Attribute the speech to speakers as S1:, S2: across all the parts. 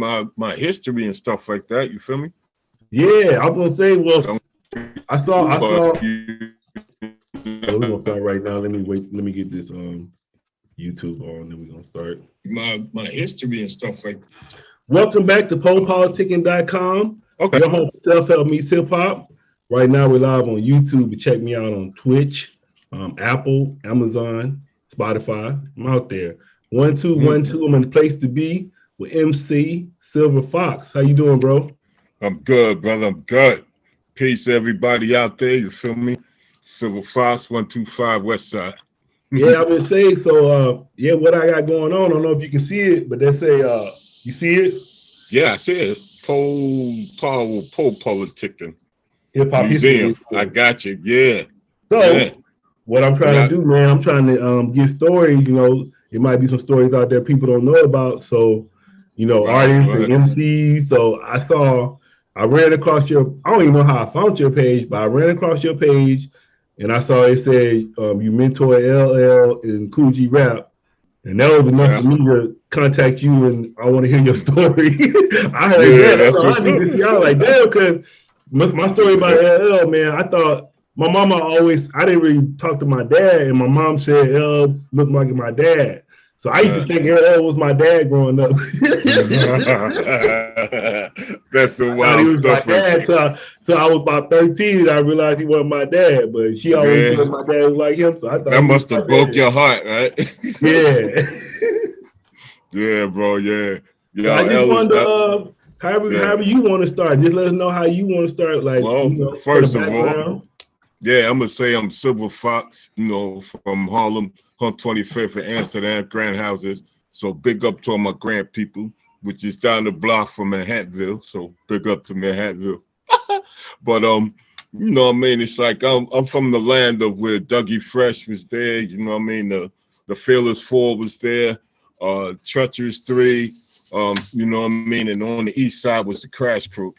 S1: my history and stuff like that. You feel me?
S2: Yeah, I was gonna say, well,
S1: So,
S2: I saw.
S1: you
S2: Well, we're gonna start right now. Let me get this YouTube on, then we're gonna start.
S1: my history and stuff like.
S2: Welcome back to PoPolitickin.com.
S1: Okay.
S2: Your home for self-help meets hip-hop. Right now we're live on YouTube. Check me out on Twitch, Apple, Amazon, Spotify. I'm out there. 1212. I'm in the place to be with MC Silver Fox. How you doing, bro?
S1: I'm good, brother. I'm good. Peace to everybody out there. You feel me? Silver Fox 125 West Side.
S2: Yeah, I would say so. Yeah, what I got going on, I don't know if you can see it, but they say, you see it?
S1: Yeah, I see it. PoPolitickin.
S2: Hip Hop
S1: Museum.
S2: History.
S1: I got you. Yeah.
S2: So,
S1: yeah.
S2: What I'm trying to do, man, I'm trying to give stories. You know, it might be some stories out there people don't know about. So, you know, artists and MCs. So I ran across I don't even know how I found your page, but I ran across your page and I saw it said you mentor LL and Kool Rap. And that was enough for me to contact you, and I want to hear your story. I heard that. So I need to see. I was like, damn, because my story about LL, man, I thought my mama I didn't really talk to my dad, and my mom said LL looked like my dad. So I used to think LL was my dad growing up.
S1: That's the wild stuff.
S2: So I was about 13 and I realized he wasn't my dad, but she always said my dad was like him. So I thought
S1: that must have broke your heart, right?
S2: Yeah.
S1: Yeah, bro. Yeah.
S2: Yeah. I just wonder, however you want to start. Just let us know how you want to start. Like,
S1: well, first of all, yeah, I'm gonna say I'm Silver Fox, from Harlem, 125th and Amsterdam, Grand Houses. So big up to all my grand people, which is down the block from Manhattanville. So big up to Manhattanville. But you know what I mean? It's like I'm from the land of where Dougie Fresh was there. You know what I mean? The Fearless Four was there. Treacherous 3. You know what I mean? And on the east side was the Crash Crew.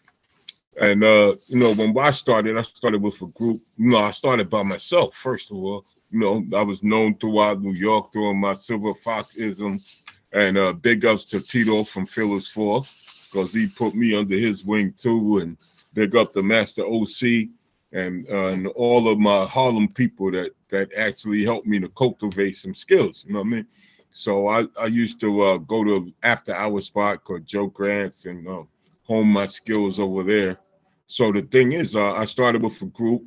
S1: And when I started with a group. I started by myself, first of all. I was known throughout New York doing my Silver Foxism, and big ups to Tito from Fearless 4, because he put me under his wing too, and big up to Master OC and all of my Harlem people that actually helped me to cultivate some skills. You know what I mean? So I used to go to after hour spot called Joe Grant's and hone my skills over there. So the thing is, I started with a group.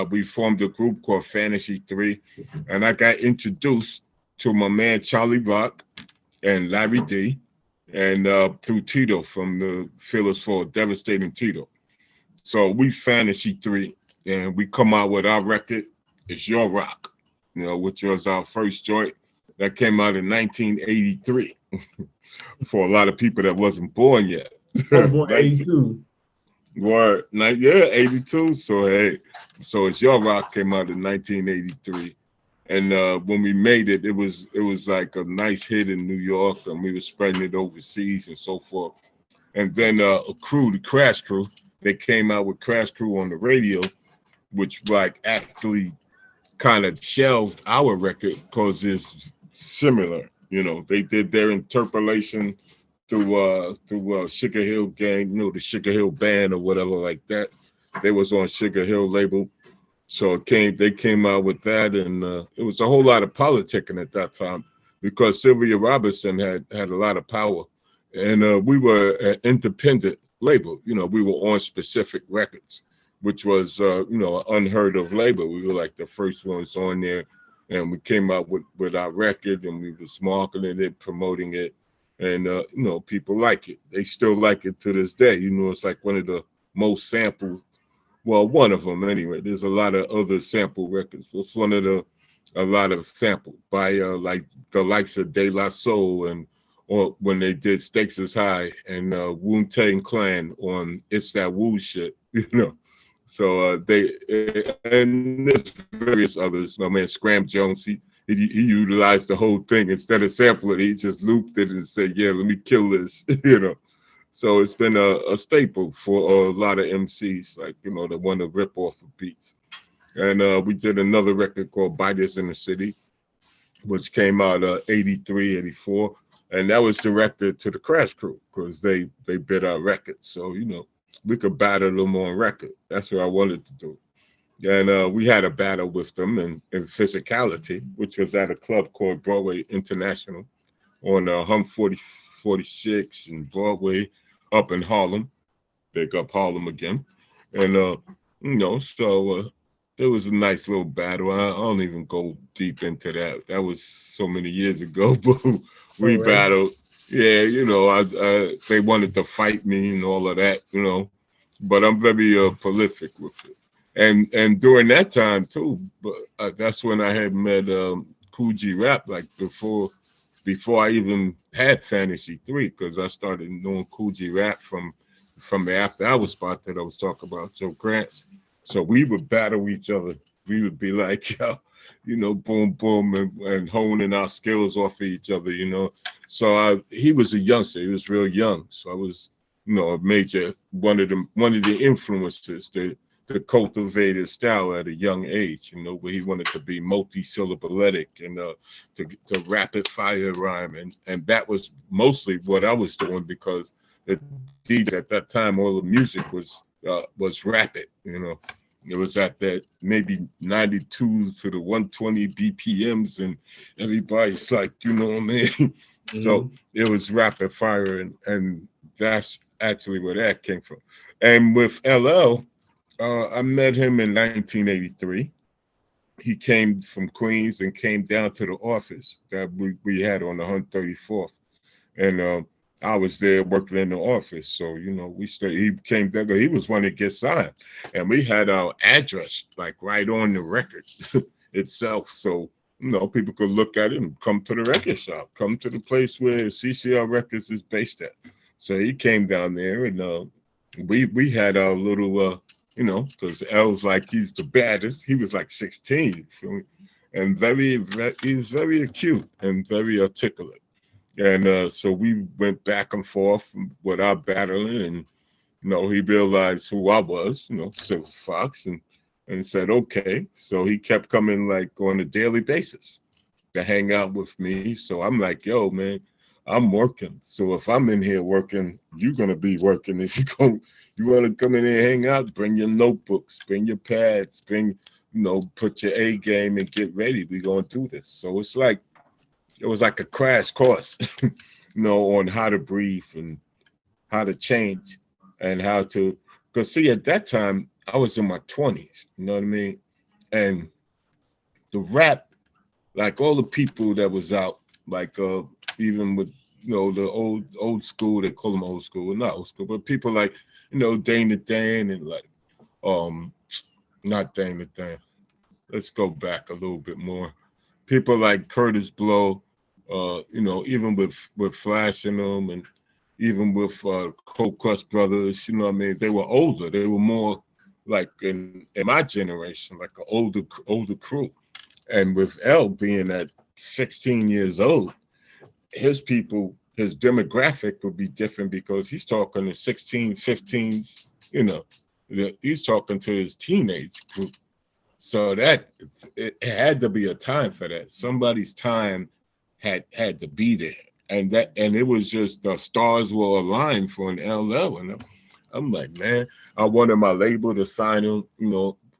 S1: We formed a group called Fantasy 3, and I got introduced to my man Charlie Rock and Larry D, and through Tito from the Fearless 4, Devastating Tito. So we Fantasy 3, and we come out with our record, It's Your Rock, which was our first joint that came out in 1983 for a lot of people that wasn't born yet.
S2: I was born 82.
S1: Word, 82. So hey, so It's Your Rock came out in 1983, and when we made it, it was like a nice hit in New York, and we were spreading it overseas and so forth. And then a crew, the Crash Crew, they came out with Crash Crew on the radio, which like actually kind of shelved our record because it's similar. They did their interpolation through Sugar Hill Gang, the Sugar Hill Band or whatever like that. They was on Sugar Hill label. So they came out with that, and it was a whole lot of politicking at that time because Sylvia Robinson had a lot of power. And we were an independent label. We were on Specific Records, which was an unheard of label. We were like the first ones on there, and we came out with our record, and we was marketing it, promoting it. And, people like it. They still like it to this day. It's like one of the most sampled, well, one of them anyway. There's a lot of other sample records. It's one of a lot of sampled by like the likes of De La Soul or when they did Stakes is High and Wu-Tang Clan on It's That Wu Shit, So and there's various others. My man Scram Jones, he utilized the whole thing. Instead of sampling it, he just looped it and said, yeah, let me kill this, So it's been a staple for a lot of MCs, like, that want to rip off of beats. And we did another record called Biters in the City, which came out 83, 84. and that was directed to the Crash Crew because they bid our record. So we could battle them on record. That's what I wanted to do. And we had a battle with them in physicality, which was at a club called Broadway International on Hum 46 and Broadway up in Harlem. Big up Harlem again. And so it was a nice little battle. I don't even go deep into that. That was so many years ago, but we battled. Yeah, they wanted to fight me and all of that, but I'm very prolific with it. And during that time too, but that's when I had met Kool Rap, like before I even had Fantasy 3, because I started knowing Kool Rap from the After Hours spot that I was talking about, Joe Grant's. So we would battle each other. We would be like, boom, boom, and honing our skills off of each other, So he was a youngster. He was real young. So I was, a major, one of the influences to cultivate his style at a young age, where he wanted to be multi-syllabic and to rapid fire rhyme. And that was mostly what I was doing, because the DJ at that time, all the music was rapid, It was at that maybe 92 to the 120 BPMs, and everybody's like, what I mean? Mm-hmm. So it was rapid fire, and that's actually where that came from. And with LL, I met him in 1983. He came from Queens and came down to the office that we had on 134th. And I was there working in the office. So, we stayed. He came there. He was one that gets signed. And we had our address like right on the record itself. So, people could look at it and come to the record shop, come to the place where CCR Records is based at. So he came down there, and we had our little because L's like, he's the baddest. He was like 16, and he was very acute and very articulate. And so we went back and forth with our battling, and he realized who I was, Silver Fox, and said, okay. So he kept coming like on a daily basis to hang out with me. So I'm like, yo, man, I'm working. So if I'm in here working, you're gonna be working. If you want to come in here and hang out, bring your notebooks, bring your pads, put your A game and get ready. We're gonna do this. So it was like a crash course, on how to breathe and how to change and how to, because see, at that time I was in my 20s, you know what I mean? And the rap, like all the people that was out, like even with the old school, they call them old school, well, not old school, but people like Dana Dan and like not Dana Dan. Let's go back a little bit more. People like Curtis Blow, even with Flash in them, and even with Cold Crush Brothers, what I mean? They were older. They were more like in my generation, like an older crew. And with L being at 16 years old, his demographic would be different, because he's talking to 16, 15, he's talking to his teenage group. So that it had to be a time for that. Somebody's time had to be there. And it was just the stars were aligned for an LL. And I'm like, man, I wanted my label to sign him,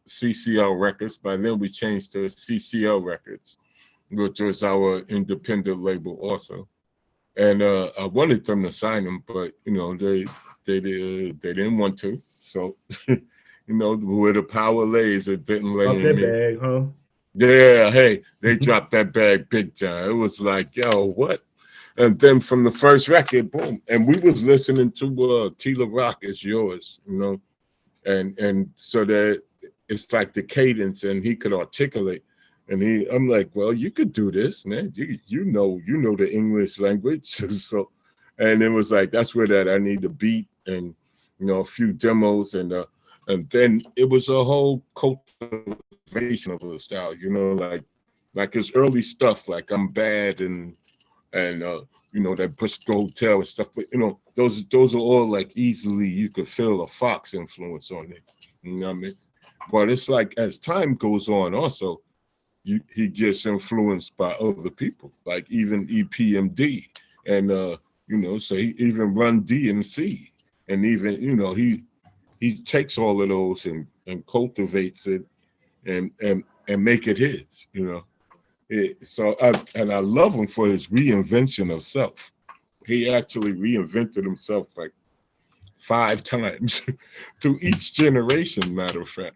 S1: CCL Records. By then we changed to CCL Records, which was our independent label also. And I wanted them to sign him, but they didn't want to. So where the power lays, it didn't lay in me.
S2: Bag, huh?
S1: Yeah, hey, they dropped that bag big time. It was like, yo, what? And then from the first record, boom, and we was listening to Tila Rock Is Yours, and so that it's like the cadence, and he could articulate. And I'm like, well, you could do this, man. You know the English language. So, and it was like, that's where that I need a beat and a few demos, and then it was a whole cultivation of the style, like his early stuff, like I'm Bad and that Bristol Hotel and stuff. But those are all like easily you could feel a Fox influence on it. You know what I mean? But it's like as time goes on, also. He gets influenced by other people, like even EPMD and you know, so he even run DMC, and even, you know, he takes all of those and cultivates it and make it his, you know. And I love him for his reinvention of self. He actually reinvented himself like 5 times through each generation, matter of fact.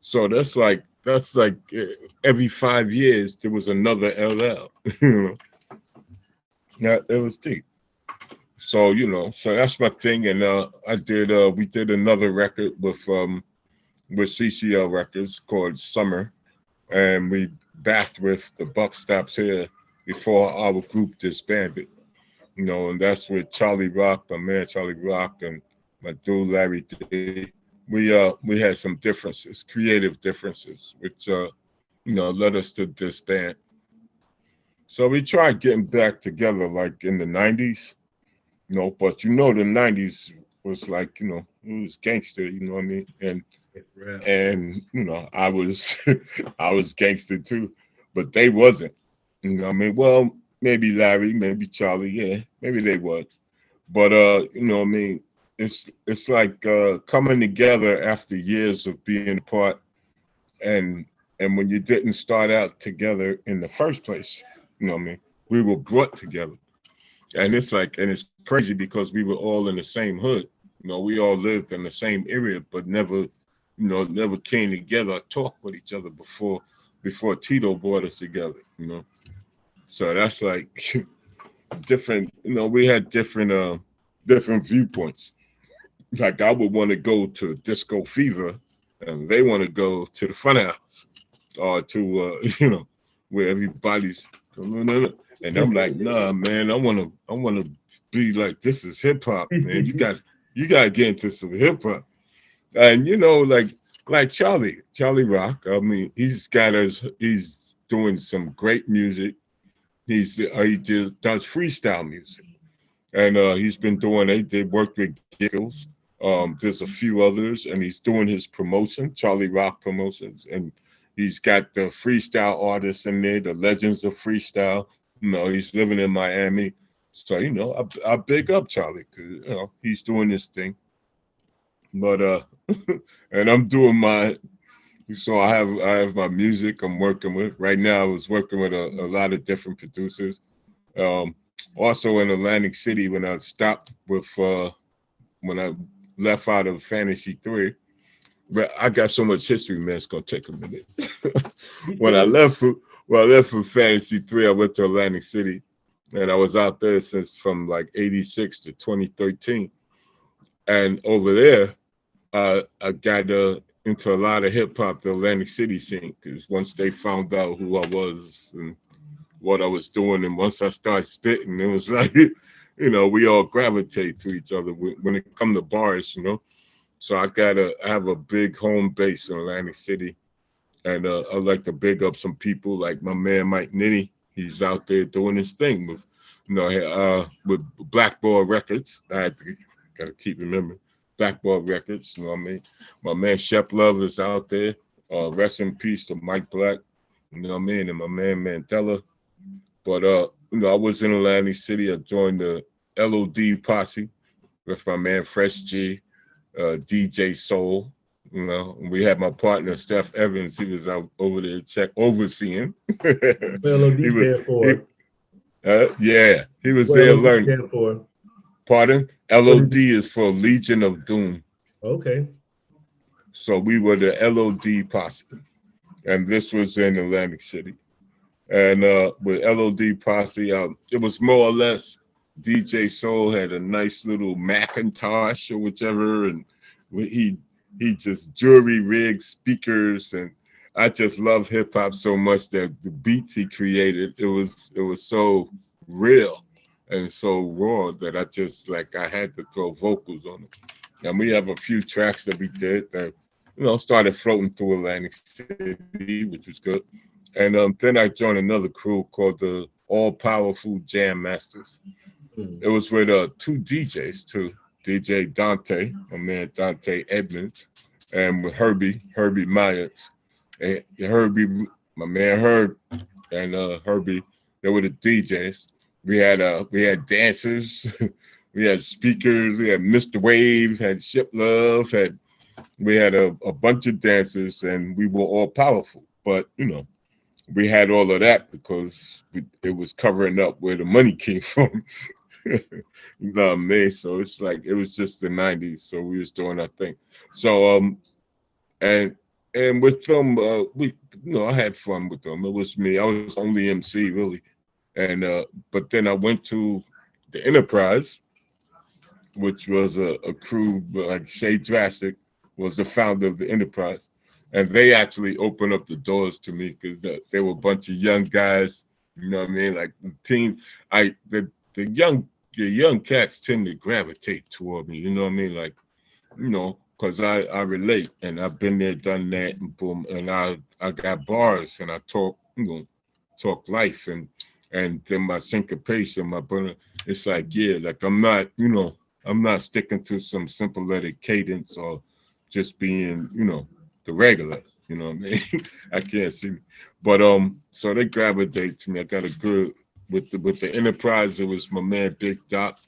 S1: So that's like every 5 years there was another LL. You know, yeah, it was deep. So, you know, so that's my thing. And we did another record with CCL Records called Summer, and we backed with the Buck Stops Here before our group disbanded. You know, and that's with Charlie Rock, my man Charlie Rock, and my dude Larry D. We had some differences, creative differences, which you know, led us to disband. So we tried getting back together like in the 90s, you know, but you know the 90s was like, you know, it was gangster, you know what I mean? And you know, I was I was gangster too, but they wasn't. You know what I mean? Well, maybe Larry, maybe Charlie, yeah, maybe they was. But you know what I mean, it's like coming together after years of being apart, and when you didn't start out together in the first place, you know what I mean? We were brought together. And it's like, and it's crazy because we were all in the same hood. You know, we all lived in the same area, but never, you know, never came together or talked with each other before Tito brought us together, you know. So that's like different, you know, we had different viewpoints. Like I would want to go to Disco Fever and they want to go to the front house or to you know, where everybody's and I'm like, nah, man, I wanna be like, this is hip hop, man. You gotta get into some hip hop. And you know, like Charlie Rock, I mean, he's doing some great music. He just does freestyle music. And he's been doing they worked with Giggles. There's a few others, and he's doing his promotion, Charlie Rock Promotions, and he's got the freestyle artists in there, the legends of freestyle. You know, he's living in Miami, so you know, I big up Charlie because you know he's doing this thing. But and I'm doing my. So I have my music I'm working with right now. I was working with a lot of different producers. Um, Also in Atlantic City when I stopped with when I left out of Fantasy 3. But I got so much history, man, it's gonna take a minute. when I left for Fantasy 3, I went to Atlantic City and I was out there since from like 86 to 2013. And over there, I got into a lot of hip hop, the Atlantic City scene, because once they found out who I was and what I was doing, and once I started spitting, it was like, you know, we all gravitate to each other when it come to bars, you know. So I have a big home base in Atlantic City, and I like to big up some people like my man Mike Nitty. He's out there doing his thing with, you know, with Blackboard Records. Gotta keep remembering Blackboard Records. You know what I mean? My man Shep Love is out there. Rest in peace to Mike Black. You know what I mean? And my man Mandela. But you know, I was in Atlantic City. I joined the LOD posse with my man Fresh G, DJ Soul. You know, we had my partner Steph Evans. He was out over there overseeing.
S2: LOD stand for?
S1: Yeah, he was there learning. Pardon? LOD is for Legion of Doom.
S2: Okay.
S1: So we were the LOD posse, and this was in Atlantic City. And with LOD posse, it was more or less DJ Soul had a nice little Macintosh or whichever, and he just jury rigged speakers, and I just love hip hop so much that the beats he created, it was so real and so raw that I had to throw vocals on it. And we have a few tracks that we did that, you know, started floating through Atlantic City, which was good. And then I joined another crew called the All Powerful Jam Masters. It was with 2 DJs too, DJ Dante, my man Dante Edmonds, and with Herbie Myers. And Herbie, my man Herb, and Herbie, they were the DJs. We had dancers, we had speakers, we had Mr. Wave, had Ship Love, we had a bunch of dancers, and we were all powerful. But you know, we had all of that because it was covering up where the money came from. You know what I mean? So it's like it was just the '90s, so we was doing our thing. So and with them, we I had fun with them. It was me. I was only MC really, and but then I went to the Enterprise, which was a crew like Shay Drastic was the founder of the Enterprise, and they actually opened up the doors to me because they were a bunch of young guys. You know what I mean? Like the team, the young cats tend to gravitate toward me. You know what I mean? Like, because I relate and I've been there, done that, and boom, and I got bars and I talk, talk life and then my syncopation, my burner. It's like, yeah, like I'm not sticking to some sympathetic cadence or just being, the regular. You know what I mean? I can't see me. But so they gravitate to me. I got a good with the Enterprise, it was my man Big Doc.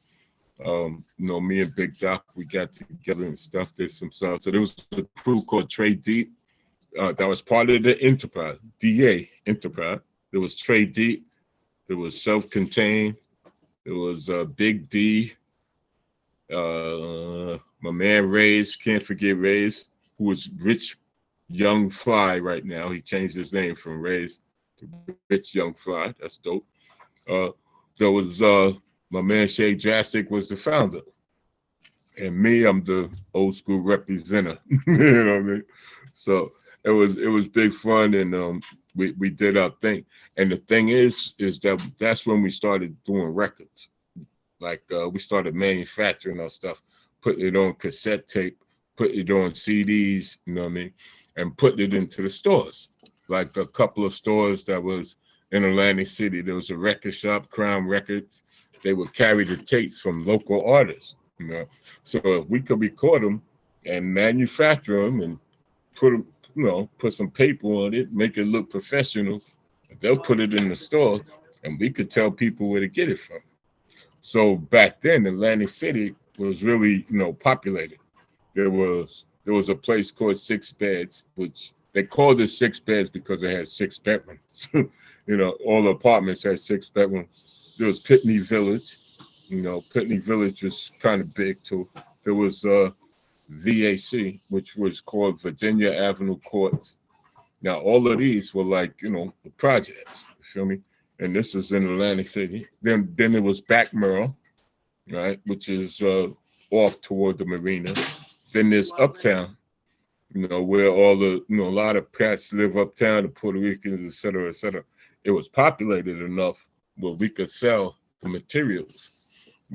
S1: Me and Big Doc, we got together and stuff, did some stuff. So there was a crew called Trade Deep that was part of the Enterprise, DA Enterprise. There was Trade Deep, there was Self-Contained, there was Big D, my man Ray's, can't forget Ray's, who was Rich Young Fly right now. He changed his name from Ray's to Rich Young Fly. That's dope. There was my man Shay Drastic was the founder. And me, I'm the old school representative. You know what I mean? So it was big fun, and we did our thing. And the thing is that's when we started doing records. Like we started manufacturing our stuff, putting it on cassette tape, putting it on CDs, you know what I mean, and putting it into the stores. Like a couple of stores that was in Atlantic City, there was a record shop, Crown Records. They would carry the tapes from local artists, So if we could record them and manufacture them and put them, put some paper on it, make it look professional, they'll put it in the store, and we could tell people where to get it from. So back then, Atlantic City was really, populated. There was a place called Six Beds, which they called it Six Beds because it had 6 bedrooms. All the apartments had 6 bedrooms. There was Pitney Village. Pitney Village was kind of big too. There was VAC, which was called Virginia Avenue Courts. Now, all of these were like, the projects, you feel me? And this is in Atlantic City. Then it was Backmurrow, right, which is off toward the marina. Then there's Uptown, where all the, a lot of cats live uptown, the Puerto Ricans, et cetera, et cetera. It was populated enough where we could sell the materials.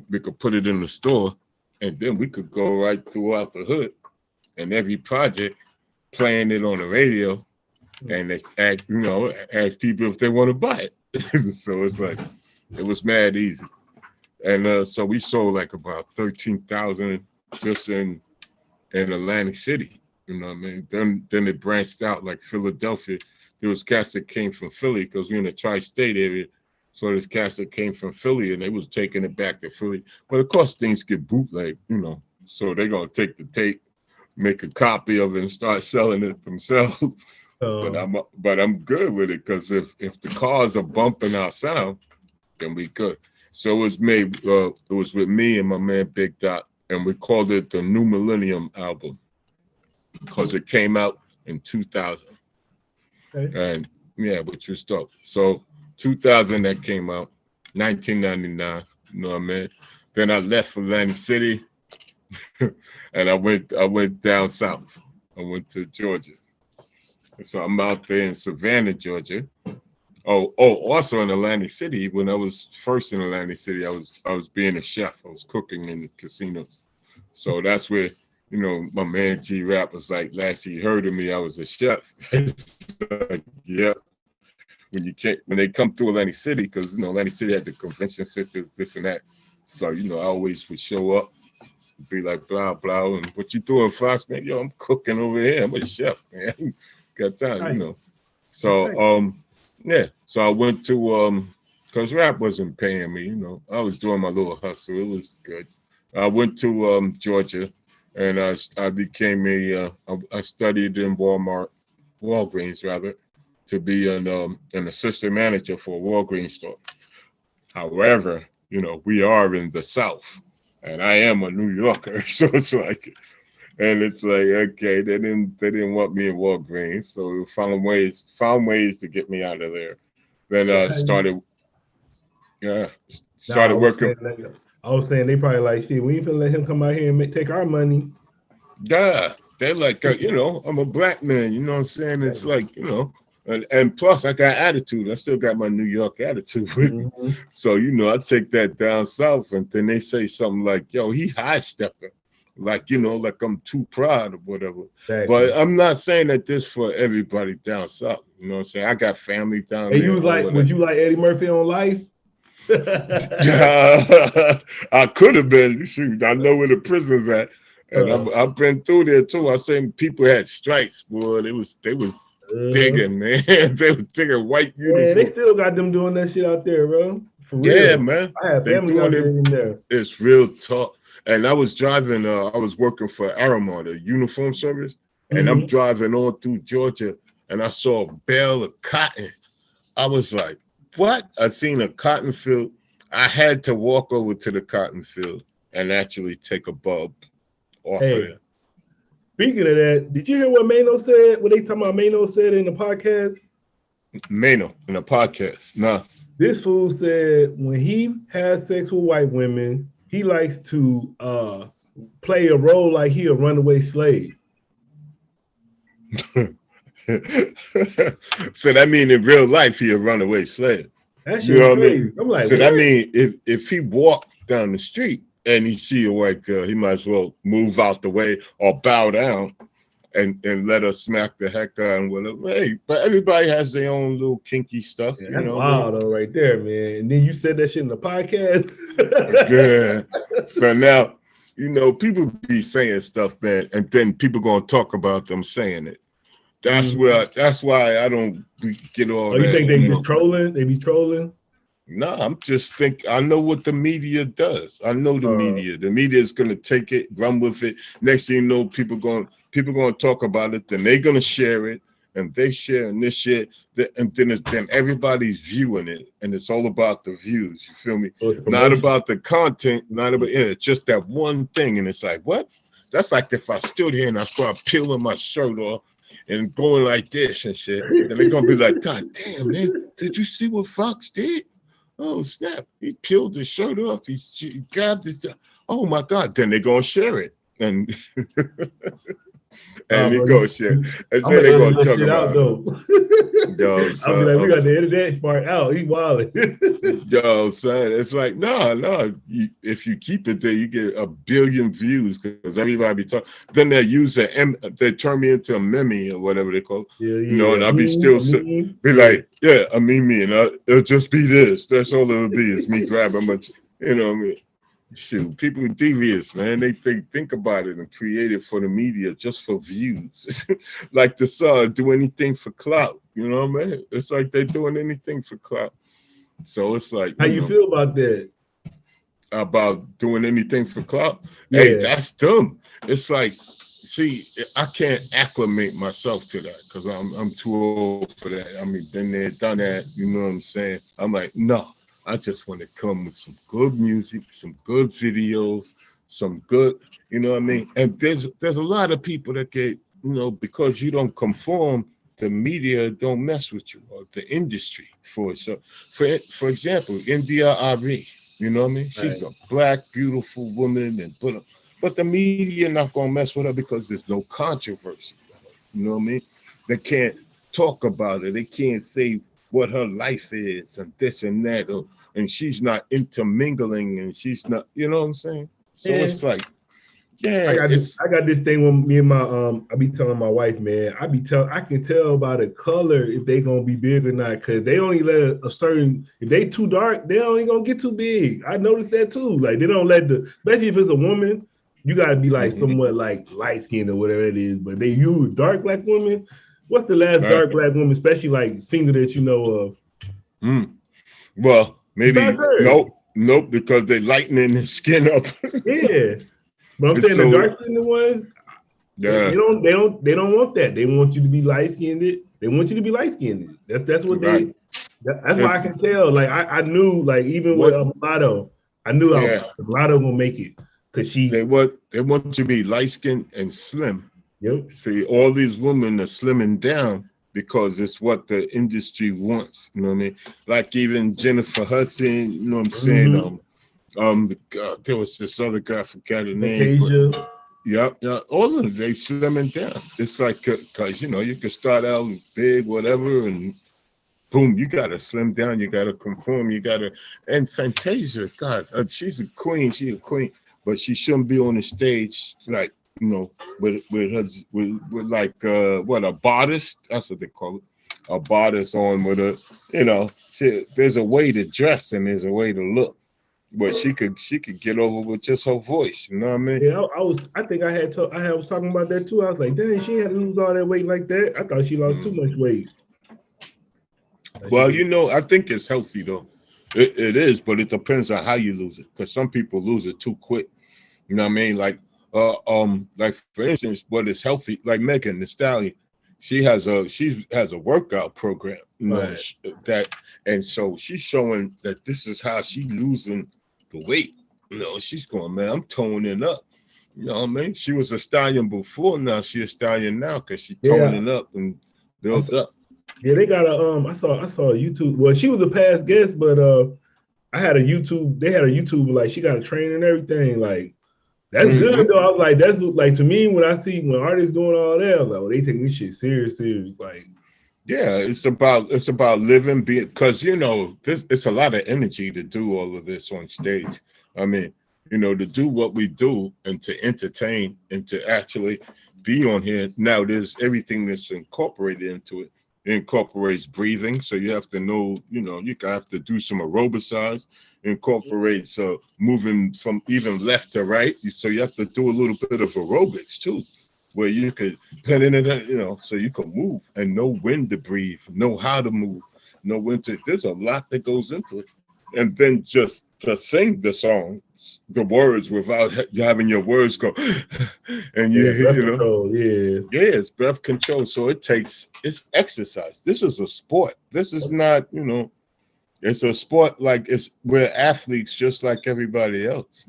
S1: We could put it in the store, and then we could go right throughout the hood and every project playing it on the radio, and ask people if they want to buy it. So it's like, it was mad easy. And so we sold like about 13,000 just in Atlantic City. You know what I mean? Then it branched out like Philadelphia. There was cats that came from Philly because we're in the tri-state area. So there's cats that came from Philly and they was taking it back to Philly. But of course things get bootlegged, So they're gonna take the tape, make a copy of it, and start selling it themselves. But I'm good with it because if the cars are bumping our sound, then we good. So it was made. It was with me and my man Big Dot, and we called it the New Millennium album because it came out in 2000. Okay. And yeah, which was dope. So 2000 that came out, 1999. You know what I mean? Then I left Atlantic City, and I went down south. I went to Georgia. So I'm out there in Savannah, Georgia. Oh, also in Atlantic City. When I was first in Atlantic City, I was being a chef. I was cooking in the casinos. So that's where, my man G Rap was like, last he heard of me, I was a chef. Like, yeah. When they come through Atlantic City, because Atlantic City had the convention centers, this and that. So I always would show up, be like blah blah, and what you doing, Fox? Man, yo, I'm cooking over here. I'm a chef, man. Got time, So yeah. So I went to because rap wasn't paying me. You know, I was doing my little hustle. It was good. I went to Georgia, and I became I studied in Walgreens rather, to be an assistant manager for a Walgreens store. However, you know, we are in the South, and I am a New Yorker, so it's like, okay, they didn't want me in Walgreens, so we found ways to get me out of there. Then started working.
S2: I was saying they probably like, shit, we ain't finna let him come out here and take our money.
S1: Yeah, they're like, you know, I'm a black man, you know what I'm saying? It's like, you know, and plus I got attitude. I still got my New York attitude with me. So, you know, I take that down south, and then they say something like, yo, he high stepping. Like, you know, like I'm too proud or whatever. Exactly. But I'm not saying that this for everybody down south. You know what I'm saying? I got family down there.
S2: And you was like, would you like Eddie Murphy on Life?
S1: I could have been. Shoot, I know where the prison's at. And I've been through there too. I seen people had stripes, boy. They was digging, man. They was digging white uniform.
S2: Yeah, they still got them doing that shit out there, bro. For real.
S1: Yeah, man.
S2: I have family out there in there.
S1: It's real tough. And I was driving, I was working for Aramar, the uniform service, and I'm driving on through Georgia, and I saw a bale of cotton. I was like, what? I seen a cotton field. I had to walk over to the cotton field and actually take a bulb off of it.
S2: Speaking of that, did you hear what Mano said? What they talking about Mano said in the podcast?
S1: Mano in the podcast? Nah.
S2: This fool said when he has sex with white women, he likes to play a role like he a runaway slave.
S1: So that means in real life he a runaway slave.
S2: That's you know crazy. I mean?
S1: I'm like, so what? That means if he walked down the street and he see a white girl, he might as well move out the way or bow down and let her smack the heck out with him. Hey, but everybody has their own little kinky stuff.
S2: Yeah, that's wild though, right there, man. And then you said that shit in the podcast.
S1: Yeah. So now, you know, people be saying stuff, man, and then people gonna talk about them saying it. That's why I don't get all that.
S2: You think they just trolling? They be trolling?
S1: No, I'm just I know what the media does. I know the media. The media is gonna take it, run with it. Next thing you know, people gonna talk about it, then they're gonna share it, and they sharing this shit, and then everybody's viewing it, and it's all about the views. You feel me? Not about the content, not about just that one thing. And it's like, what? That's like if I stood here and I start peeling my shirt off and going like this and shit, then they're gonna be like, God damn, man, did you see what Fox did? Oh snap! He peeled his shirt off. He grabbed his. Oh my God! Then they're gonna share it, and and they go share, and then they're gonna talk about it. Yo, son,
S2: I'll be like, we got to edit that part out. He wilding.
S1: Yo, son, it's like no. If you keep it there, you get 1 billion views because everybody be talking. Then they use they turn me into a meme or whatever they call it. Yeah, you know, and I'll be be like, yeah, a meme, and it'll just be this. That's all it'll be. Is me grabbing much, you know what I mean? Shoot, people are devious, man. They think about it and create it for the media just for views. Like the do anything for clout. You know what I mean? It's like they're doing anything for clout. So it's like,
S2: how you feel about that?
S1: About doing anything for clout? Yeah. Hey, that's dumb. It's like, see, I can't acclimate myself to that because I'm too old for that. I mean, been there, done that. You know what I'm saying? I'm like, no. I just want to come with some good music, some good videos, some good, you know what I mean? And there's a lot of people that get, you know, because you don't conform, the media don't mess with you, or the industry for example, India Ari, you know what I mean? She's a black, beautiful woman, but the media not gonna mess with her because there's no controversy. You know what I mean? They can't talk about it. They can't say what her life is and this and that, and she's not intermingling, and she's not, you know what I'm saying? So it's like, yeah, I got this
S2: thing when me and my I be telling my wife, man, I can tell by the color if they gonna be big or not, because they only let if they too dark, they only gonna get too big. I noticed that too. Like they don't let especially if it's a woman, you gotta be like somewhat like light skinned or whatever it is. But they use dark black women. What's the last dark black woman, especially like singer that you know of?
S1: Well, Maybe nope, because they lightening their skin up.
S2: Yeah, but I'm saying the dark skinned ones, they don't want that. They want you to be light skinned. They want you to be light skinned. That's what they. That's why I can tell. Like I knew, like even with Mulatto, I knew Mulatto gonna make it because they
S1: want you to be light skinned and slim.
S2: Yep.
S1: See, all these women are slimming down because it's what the industry wants. You know what I mean? Like even Jennifer Hudson. You know what I'm saying? There was this other guy, I forgot the name. Yep. All of them, they slimming down. It's like, because, you can start out big, whatever, and boom, you got to slim down. You got to conform. And Fantasia, God, she's a queen. But she shouldn't be on the stage, like, with like, a bodice. That's what they call it. A bodice on with a, there's a way to dress and there's a way to look. But she could get over with just her voice, you know what I mean?
S2: Yeah, I think I was talking about that too. I was like, dang, she had to lose all that weight like that. I thought she lost too much weight.
S1: Well, I think it's healthy though. It is, but it depends on how you lose it. Because some people lose it too quick. You know what I mean? Like for instance, what is healthy, like Megan Thee Stallion, she has a workout program, that, and so she's showing that this is how she losing the weight. She's going, man, I'm toning up. You know what I mean? She was a stallion before, now she's a stallion now because she's toning up and built up.
S2: Yeah, they got a I saw a YouTube. Well, she was a past guest, but I had a YouTube. They had a YouTube, like she got a train and everything. Like that's good though. I was like, that's like, to me, when artists doing all that, I was like, well, they taking this shit serious. Like,
S1: yeah, it's about living, because it's a lot of energy to do all of this on stage. I mean, to do what we do and to entertain and to actually be on here. Now there's everything that's incorporated into it. It incorporates breathing, so you have to know, you have to do some aerobicise. Incorporates moving from even left to right, so you have to do a little bit of aerobics too, where you could put in it, so you can move and know when to breathe, know how to move, know when to. There's a lot that goes into it, and then just to sing the song, the words without having your words go, and it's breath control. So it's exercise. This is a sport. This is not, it's a sport, like we're athletes just like everybody else,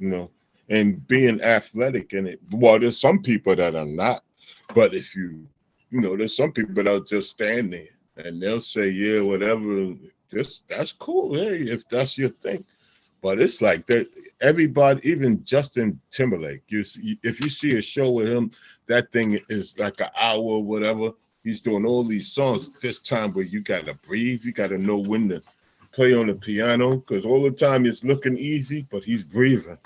S1: and being athletic in it. Well, there's some people that are not, but if there's some people that will just stand there and they'll say, yeah, whatever, that's cool. Hey, if that's your thing. But it's like that. Everybody, even Justin Timberlake, if you see a show with him, that thing is like an hour or whatever. He's doing all these songs this time where you got to breathe. You got to know when to play on the piano, because all the time it's looking easy, but he's breathing.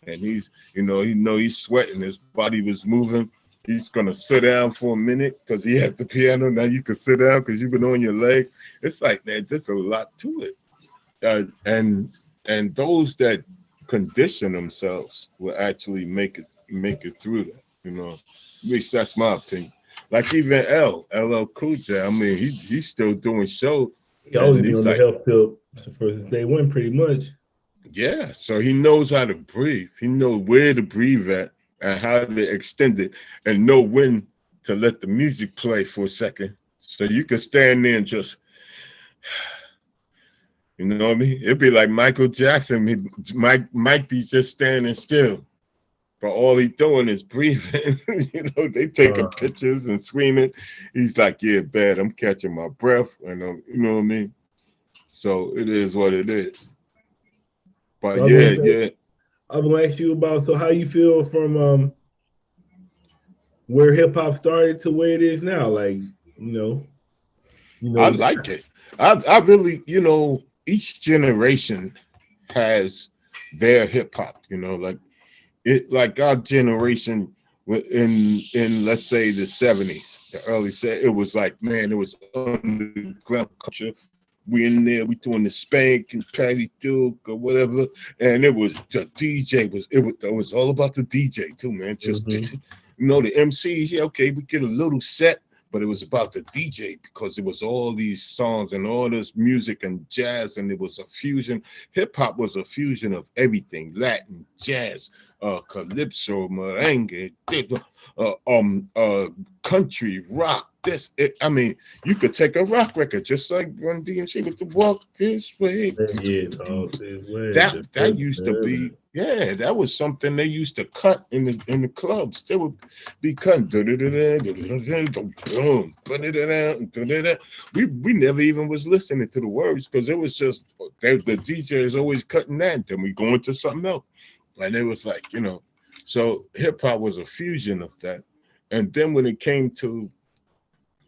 S1: And he's, he's sweating. His body was moving. He's going to sit down for a minute because he had the piano. Now you can sit down because you've been on your leg. It's like, man, there's a lot to it. And those that condition themselves will actually make it through that, At least that's my opinion. Like even LL Cool J, I mean, he's still doing shows.
S2: He always been on the health pill since day one, pretty much.
S1: Yeah, so he knows how to breathe. He knows where to breathe at and how to extend it, and know when to let the music play for a second. So you can stand there and just, you know what I mean? It'd be like Michael Jackson. Mike be just standing still, but all he's doing is breathing. They taking pictures and screaming. He's like, yeah, bad. I'm catching my breath. And you know what I mean? So it is what it is. But yeah.
S2: I was gonna ask you about, so how you feel from where hip hop started to where it is now? Like,
S1: I like it. I really, each generation has their hip hop, like our generation in let's say the 70s, the early it was like, man, it was underground culture. We in there, we doing the Spank and Patty Duke or whatever, and it was the DJ it was all about the DJ too, man. Just the MCs, yeah, okay, we get a little set, but it was about the DJ because it was all these songs and all this music and jazz, and it was a fusion. Hip hop was a fusion of everything: Latin, jazz, calypso, merengue, country, rock. I mean, you could take a rock record just like Run DMC with the Walk This Way.
S2: Yeah,
S1: That used to be, yeah, that was something they used to cut in the clubs. They would be cutting. We never even was listening to the words because it was just the DJ is always cutting that. Then we go into something else, and it was like, you know, so hip hop was a fusion of that. And then when it came to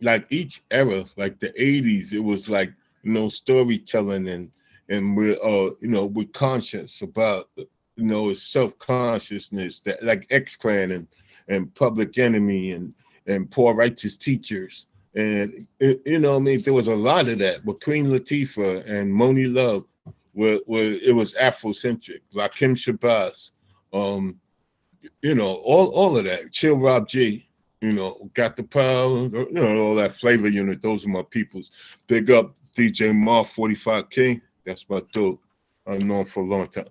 S1: like each era, like the 80s, it was like, you know, storytelling and we're you know, we're conscious about, you know, self-consciousness, that like X-Clan and Public Enemy and Poor Righteous Teachers. And you know, I mean, there was a lot of that with Queen Latifah and Moni Love, where it was Afrocentric, like Kim Shabazz, you know, all of that. Chill Rob G, you know, Got the Power, you know, all that Flavor Unit. Those are my peoples. Big up DJ Marv 45 King. That's my dude. I've known for a long time.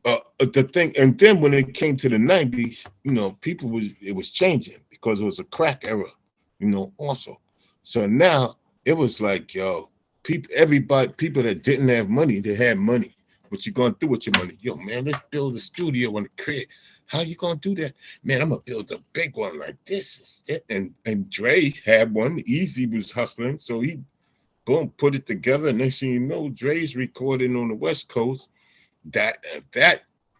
S1: The thing, and then when it came to the 90s, you know, it was changing because it was a crack era, you know, also. So now it was like, yo, people that didn't have money, they had money. What you gonna do with your money? Yo, man, let's build a studio on the crib. How you gonna do that? Man, I'm gonna build a big one like this. And Dre had one. Easy was hustling, so he boom, put it together. And next thing you know, Dre's recording on the West Coast. That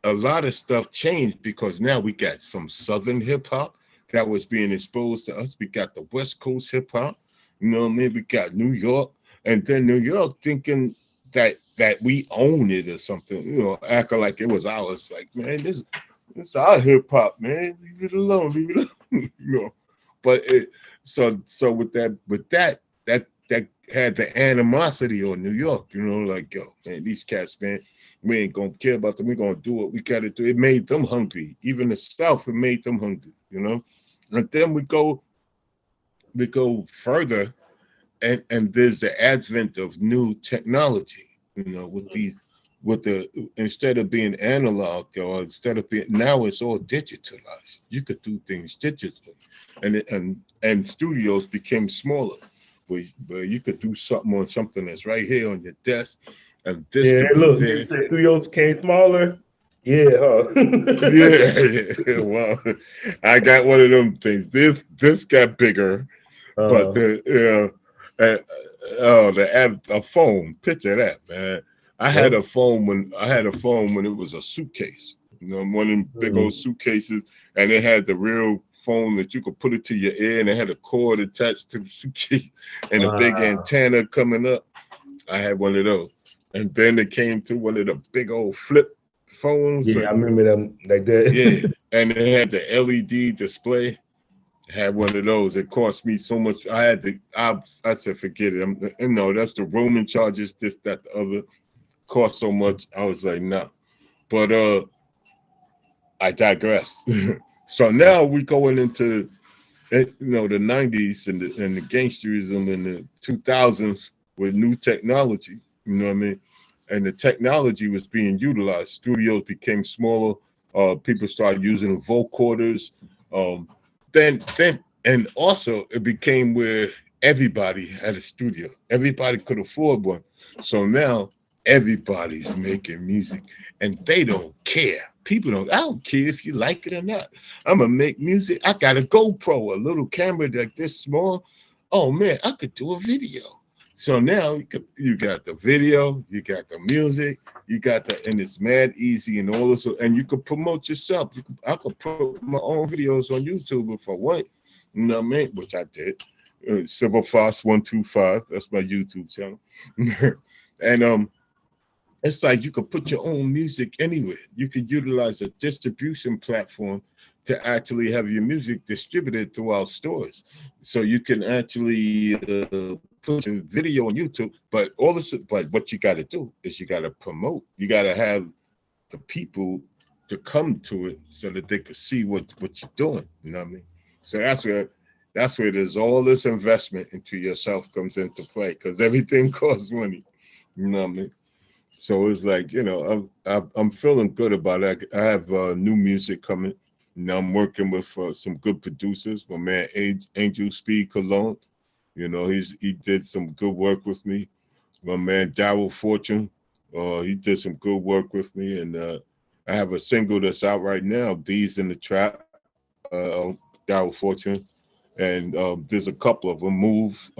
S1: a lot of stuff changed because now we got some Southern hip hop that was being exposed to us. We got the West Coast hip hop, you know what I mean? We got New York, and then New York thinking that we own it or something, you know, acting like it was ours. Like, man, this our hip hop, man. Leave it alone, you know. But so with that had the animosity on New York, you know, like, yo, man, these cats, man, we ain't gonna care about them. We're gonna do what we gotta do. It made them hungry. Even the South, it made them hungry, you know. And then we go further, and there's the advent of new technology, you know, with the instead of being analog or instead of being, now it's all digitalized. You could do things digitally, and studios became smaller, where you could do something on something that's right here on your desk, and this
S2: yeah, look, the studios became smaller. Yeah, huh?
S1: yeah. Well, I got one of them things. This got bigger, but a phone. Picture that, man. I had a phone when it was a suitcase. You know, one of them big old suitcases, and it had the real phone that you could put it to your ear, and it had a cord attached to the suitcase and a big antenna coming up. I had one of those, and then it came to one of the big old flip phones.
S2: Yeah, I remember them like that.
S1: Yeah, and it had the LED display. I had one of those. It cost me so much. I said, forget it. No, that's the roaming charges. This, that, the other. Cost so much. I was like, no. But I digress. So now we going into, you know, the 90s and the gangsterism in the 2000s with new technology. You know what I mean? And the technology was being utilized. Studios became smaller. People started using vocoders. Then and also it became where everybody had a studio. Everybody could afford one. So now everybody's making music, and they don't care. I don't care if you like it or not. I'm gonna make music. I got a GoPro, a little camera like this small. Oh man, I could do a video. So now you got the video, you got the music, and it's mad easy and all this, and you could promote yourself. I could put my own videos on YouTube if I want, you know what I mean? Which I did. Civil Foss 125, that's my YouTube channel. And it's like you could put your own music anywhere. You could utilize a distribution platform to actually have your music distributed throughout stores. So you can actually put your video on YouTube, but what you got to do is you got to promote. You got to have the people to come to it so that they can see what you're doing. You know what I mean? So that's where That's where there's all this investment into yourself comes into play, because everything costs money. You know what I mean? So it's like, I'm feeling good about it. I have new music coming. Now I'm working with some good producers. My man Angel Speed Cologne, he did some good work with me. My man Daryl Fortune, he did some good work with me, and I have a single that's out right now, "Bees in the Trap," Daryl Fortune, and there's a couple of them. Move.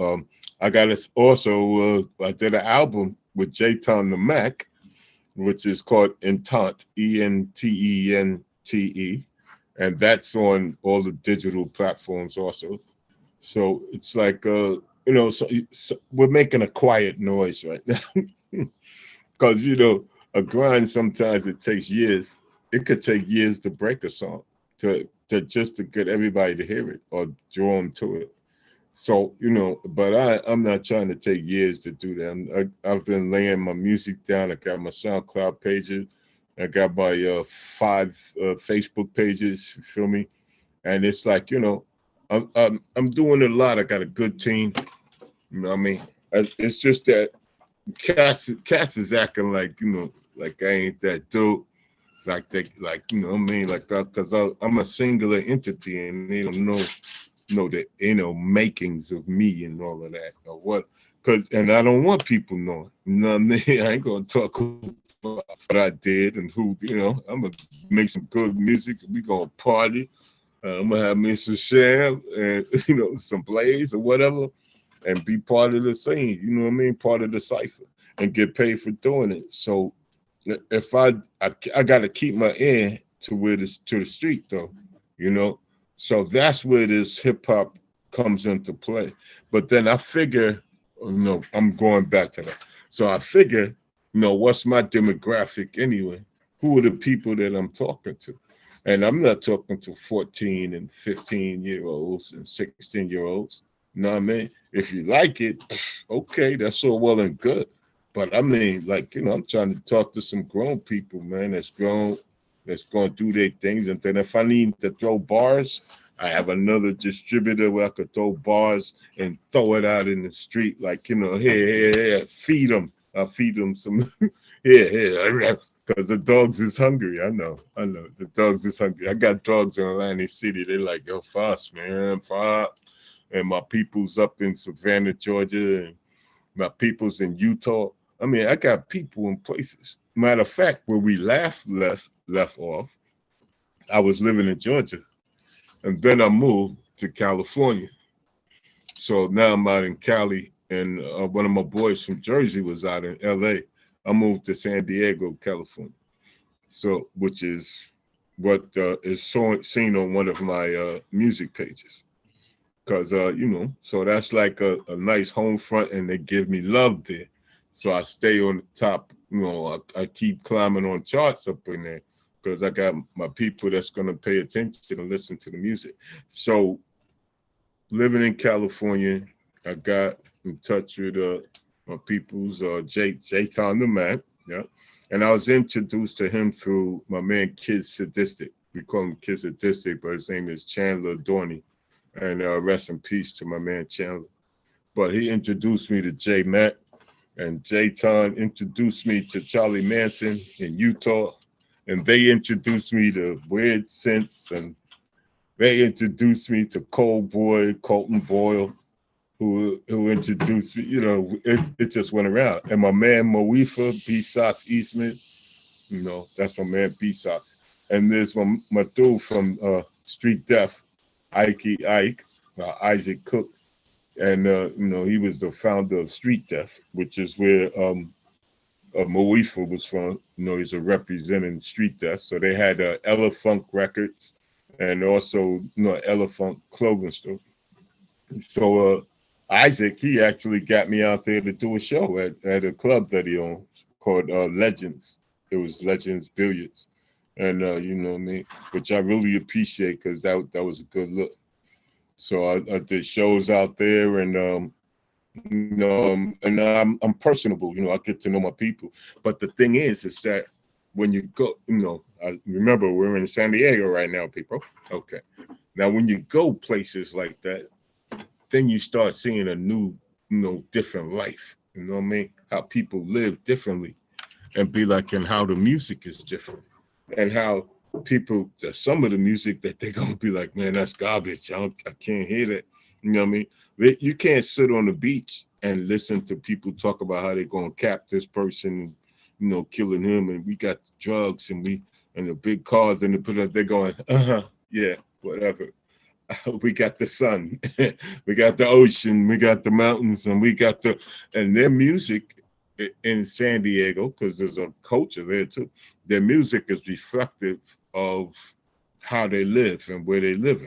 S1: I got this also. I did an album with J-Ton the Mac, which is called Entente, Entente, and that's on all the digital platforms also. So it's like, so we're making a quiet noise right now, because a grind sometimes it takes years. It could take years to break a song, to just to get everybody to hear it or draw them to it. So, but I'm not trying to take years to do that. I've been laying my music down. I got my SoundCloud pages. I got my 5 Facebook pages. You feel me? And it's like, I'm doing a lot. I got a good team. You know what I mean? It's just that cats is acting like, like I ain't that dope. Like they, like, you know what I mean? Like, because I'm a singular entity, and they don't know the inner makings of me and all of that, or what. And I don't want people knowing. You know what I mean? I ain't gonna talk about what I did and who. I'm gonna make some good music. We gonna party. I'm gonna have me some sham and some blaze or whatever, and be part of the scene. You know what I mean? Part of the cipher, and get paid for doing it. So if I got to keep my ear to the street though. So that's where this hip hop comes into play. But then I figure, I'm going back to that. So I figure, what's my demographic anyway? Who are the people that I'm talking to? And I'm not talking to 14 and 15-year-olds and 16-year-olds. You know what I mean? If you like it, okay, that's all well and good. But I mean, like, I'm trying to talk to some grown people, man, that's grown, that's going to do their things. And then if I need to throw bars, I have another distributor where I could throw bars and throw it out in the street. Like, here, feed them. I'll feed them some, here. Because the dogs is hungry. I know. The dogs is hungry. I got dogs in Atlantic City. They like, yo, fast, man, fast. And my people's up in Savannah, Georgia, and my people's in Utah. I mean, I got people in places. Matter of fact, where we left off, I was living in Georgia. And then I moved to California. So now I'm out in Cali, and one of my boys from Jersey was out in LA. I moved to San Diego, California. So, which is what is seen on one of my music pages. Because, so that's like a nice home front, and they give me love there. So I stay on the top, I keep climbing on charts up in there, because I got my people that's going to pay attention and listen to the music. So living in California, I got in touch with my people's J-Town the Man, yeah. And I was introduced to him through my man Kid Sadistic. We call him Kid Sadistic, but his name is Chandler Dorney. And rest in peace to my man Chandler. But he introduced me to J Mac, and J-Ton introduced me to Charlie Manson in Utah, and they introduced me to Weird Sense, and they introduced me to Kool Boy, Colton Boyle, who introduced me. It just went around. And my man Moifa, B-Sox Eastman, that's my man B-Sox. And there's my dude from Street Def, Ike, Isaac Cook. And, he was the founder of Street Def, which is where Moifa was from. He's a representing Street Def. So they had Elephant Records and also, Elephant Clothing Store. So Isaac, he actually got me out there to do a show at a club that he owns called Legends. It was Legends Billiards. And, you know what I mean? Which I really appreciate, because that was a good look. So I did shows out there, and and I'm personable. I get to know my people. But the thing is that when you go, I remember we're in San Diego right now, people. Okay. Now, when you go places like that, then you start seeing a new, different life. You know what I mean? How people live differently, and be like, and how the music is different, and how people, some of the music that they're gonna be like, man, that's garbage. I can't hear that. You know what I mean? You can't sit on the beach and listen to people talk about how they're gonna cap this person, killing him, and we got the drugs and the big cars, and they're going, yeah, whatever. We got the sun, we got the ocean, we got the mountains, and and their music in San Diego, because there's a culture there too. Their music is reflective of how they live and where they live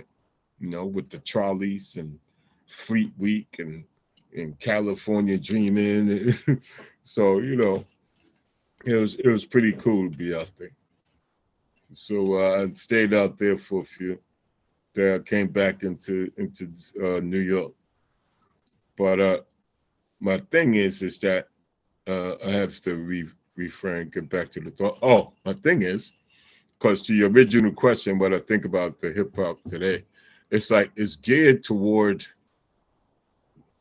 S1: in, with the trolleys and Fleet Week and in California Dreaming. So, it was pretty cool to be out there. So I stayed out there for a few. Then I came back into New York. But my thing is that I have to refrain, get back to the thought. Oh, my thing is, because to your original question, what I think about the hip hop today, it's like it's geared toward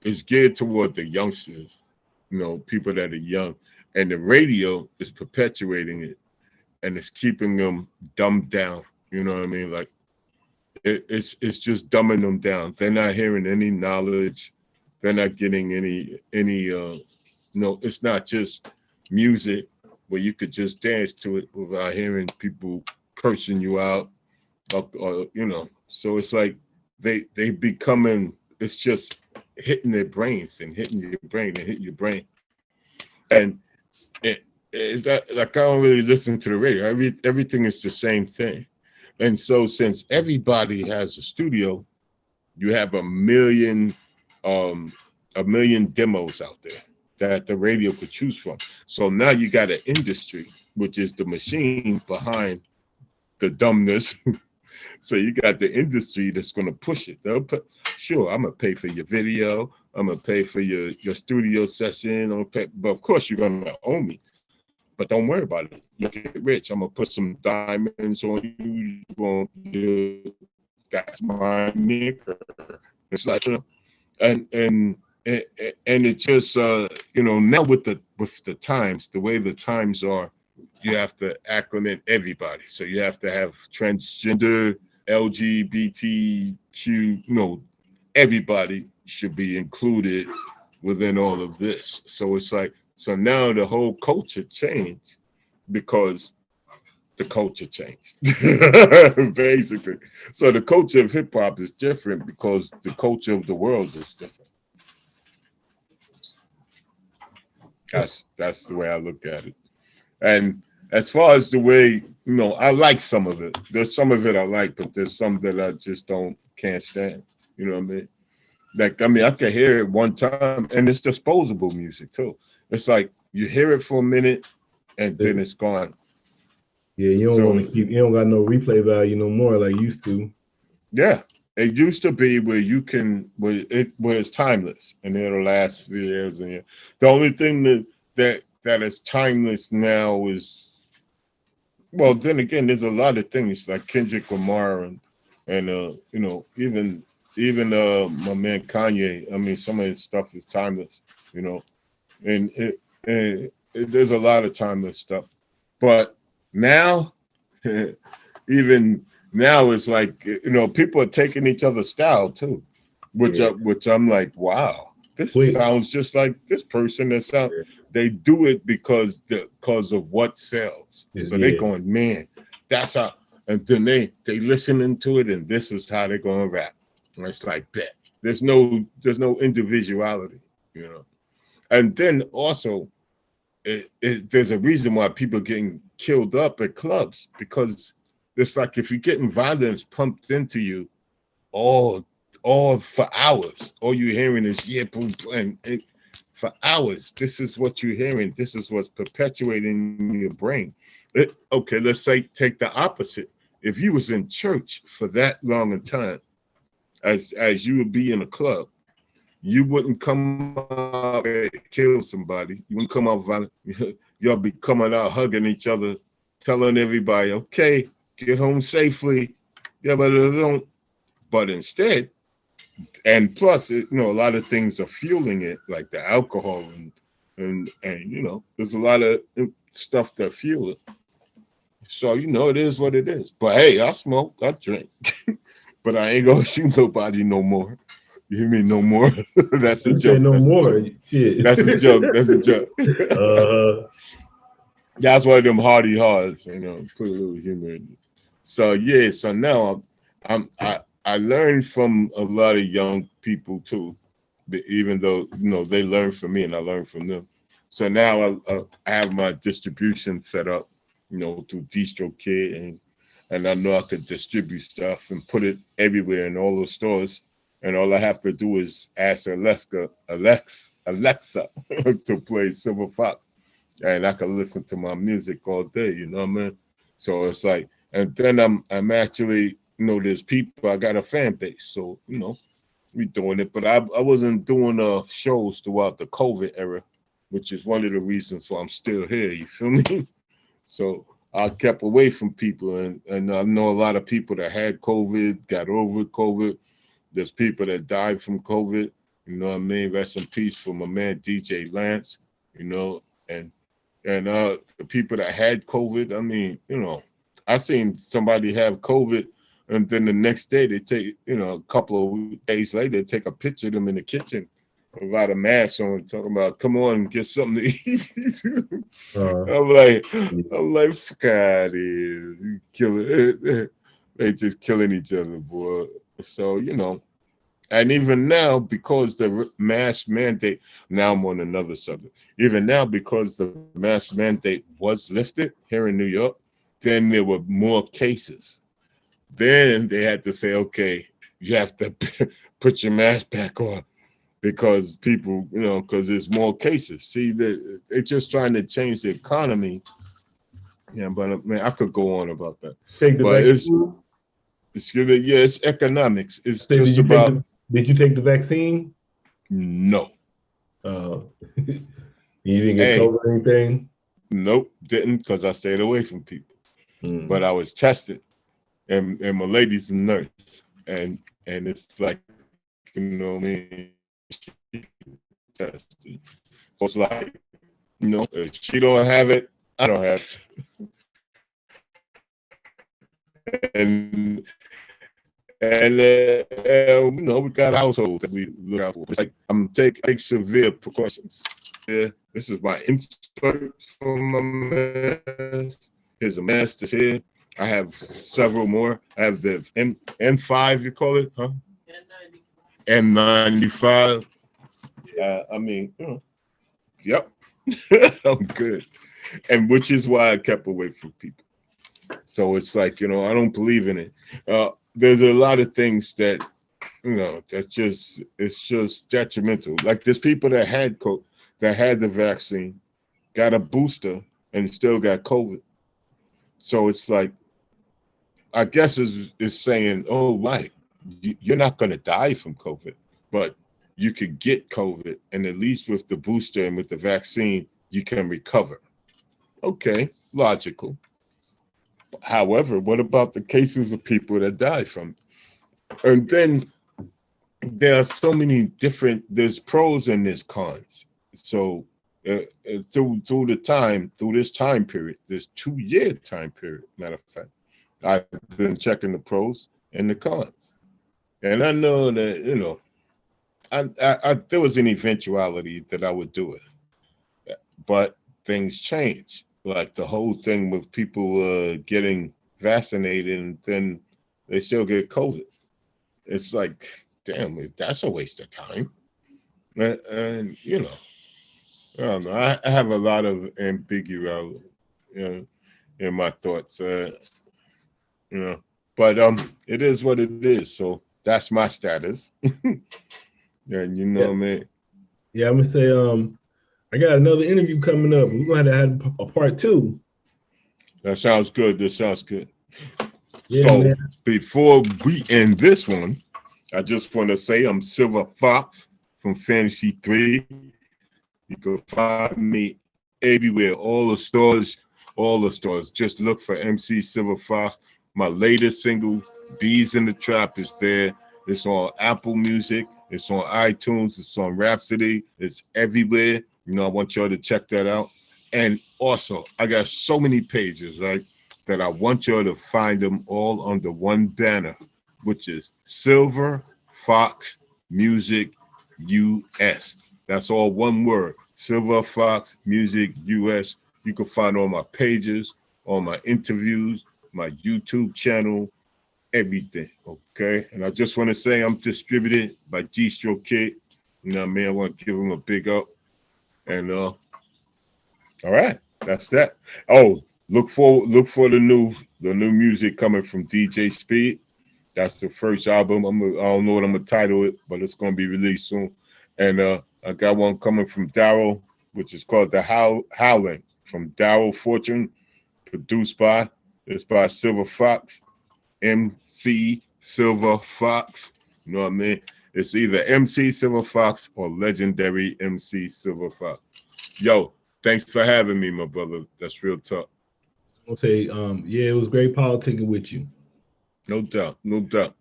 S1: the youngsters, people that are young, and the radio is perpetuating it, and it's keeping them dumbed down. You know what I mean? Like it's just dumbing them down. They're not hearing any knowledge. They're not getting any. It's not just music where you could just dance to it without hearing people cursing you out, or So it's like they becoming. It's just hitting their brains and hitting your brain and hitting your brain, and it's like I don't really listen to the radio. Everything is the same thing, and so since everybody has a studio, you have a million demos out there that the radio could choose from. So now you got an industry, which is the machine behind the dumbness. So you got the industry that's going to push it. Sure, I'm going to pay for your video. I'm going to pay for your studio session. But of course, you're going to owe me. But don't worry about it. You get rich. I'm going to put some diamonds on you. That's my nigga. It's like, and it just now with the times, the way the times are, you have to acclimate everybody. So you have to have transgender, LGBTQ, everybody should be included within all of this. So it's like, so now the whole culture changed because the culture changed, basically. So the culture of hip hop is different because the culture of the world is different. That's the way I look at it. And as far as the way, I like some of it. There's some of it I like, but there's some that I just can't stand. You know what I mean? Like, I could hear it one time, and it's disposable music too. It's like you hear it for a minute, and then it's gone.
S2: Yeah, you don't want to keep. You don't got no replay value no more like used to.
S1: Yeah, it used to be where you can, where it's timeless, and it'll last for years and years. The only thing that is timeless now is, well, then again, there's a lot of things like Kendrick Lamar and even my man Kanye. I mean, some of his stuff is timeless, and there's a lot of timeless stuff. But now, even now, it's like people are taking each other's style too, which I'm like, wow, this sounds just like this person. They do it because of what sells. So they going, man, that's how. And then they listening to it, and this is how they're gonna rap. And it's like that. There's no individuality, And then also, there's a reason why people are getting killed up at clubs, because it's like if you're getting violence pumped into you all for hours, all you're hearing is and for hours. This is what you're hearing. This is what's perpetuating in your brain. Okay, let's say take the opposite. If you was in church for that long a time, as you would be in a club, you wouldn't come out and kill somebody. You wouldn't come out violent. You'll be coming out hugging each other, telling everybody, okay, get home safely. Yeah, but instead, And plus, you know, a lot of things are fueling it, like the alcohol and you know, there's a lot of stuff that fuel it. So you know, it is what it is. But hey, I smoke, I drink, but I ain't gonna see nobody no more. You hear me? No more. That's a joke.
S2: No
S1: That's
S2: more.
S1: a joke. That's a joke. That's a joke. That's one of them hardy hearts, you know. Put a little humor in it. So yeah. So now I learned from a lot of young people too, even though you know they learned from me and I learned from them. So now I have my distribution set up, you know, through DistroKid, and I know I could distribute stuff and put it everywhere in all the stores. And all I have to do is ask Alexa to play Silver Fox, and I can listen to my music all day. You know what I mean? So it's like, and then I'm actually, you know, there's people. I got a fan base, so you know, we doing it. But I wasn't doing shows throughout the COVID era, which is one of the reasons why I'm still here. You feel me? So I kept away from people, and I know a lot of people that had COVID, got over COVID. There's people that died from COVID. You know what I mean? Rest in peace for my man DJ Lance. You know, and the people that had COVID. I mean, you know, I seen somebody have COVID, and then the next day they take, you know, a couple of days later, they take a picture of them in the kitchen without a mask on, talking about, come on, get something to eat. I'm like, fuck out of here. You killing, they just killing each other, boy. So, you know, and even now, because the mask mandate, now I'm on another subject. Even now, because the mask mandate was lifted here in New York, then there were more cases. Then they had to say, okay, you have to put your mask back on because people, you know, because there's more cases. See, they're just trying to change the economy. Yeah, but man, I could go on about that. But it's economics. It's just about.
S2: Did you take the vaccine?
S1: No.
S2: You didn't get COVID or anything?
S1: Nope, didn't, because I stayed away from people. But I was tested, and my lady's a nurse, and it's like, you know what I mean, tested. So it's like, you know, if she don't have it, I don't have it. And you know, we got households that we look out for. It's like I'm take severe precautions. Yeah, this is my insert for my mask. Here's a mask that's here. I have several more. I have the N5, you call it, huh? N95. I mean, you know, yep, I'm good. And which is why I kept away from people. So it's like, you know, I don't believe in it. There's a lot of things that, you know, it's just detrimental. Like there's people that had the vaccine, got a booster, and still got COVID. So it's like, I guess is saying, oh, right, you're not going to die from COVID, but you could get COVID, and at least with the booster and with the vaccine, you can recover. Okay, logical. However, what about the cases of people that die from it? And then there are so many there's pros and there's cons. So through this time period, this 2-year time period, matter of fact, I've been checking the pros and the cons. And I know that, you know, I there was an eventuality that I would do it. But things change. Like the whole thing with people getting vaccinated and then they still get COVID. It's like, damn, that's a waste of time. And you know, I don't know. I have a lot of ambiguity, you know, in my thoughts. You know, but it is what it is. So that's my status. And you know what I mean?
S2: Yeah, I'm gonna say I got another interview coming up. We're gonna have a part 2.
S1: That sounds good. This sounds good.
S2: Yeah,
S1: so
S2: man.
S1: Before we end this one, I just want to say I'm Silver Fox from Fantasy 3. You can find me everywhere, all the stores. Just look for MC Silver Fox. My latest single, Bees in the Trap, is there. It's on Apple Music. It's on iTunes. It's on Rhapsody. It's everywhere. You know, I want y'all to check that out. And also, I got so many pages, right, that I want y'all to find them all under one banner, which is Silver Fox Music US. That's all one word. Silver Fox Music US. You can find all my pages, all my interviews, my YouTube channel, everything. Okay. And I just want to say I'm distributed by G-Stroke Kid. You know what I mean? I want to give him a big up. And all right, that's that. Oh, look for the new music coming from DJ Speed. That's the first album. I don't know what I'm gonna title it, but it's gonna be released soon. And I got one coming from Daryl, which is called The Howling, from Daryl Fortune, produced by Silver Fox, MC Silver Fox. You know what I mean? It's either MC Silver Fox or legendary MC Silver Fox. Yo, thanks for having me, my brother. That's real talk.
S2: I'll say, yeah, it was great politicking with you.
S1: No doubt, no doubt.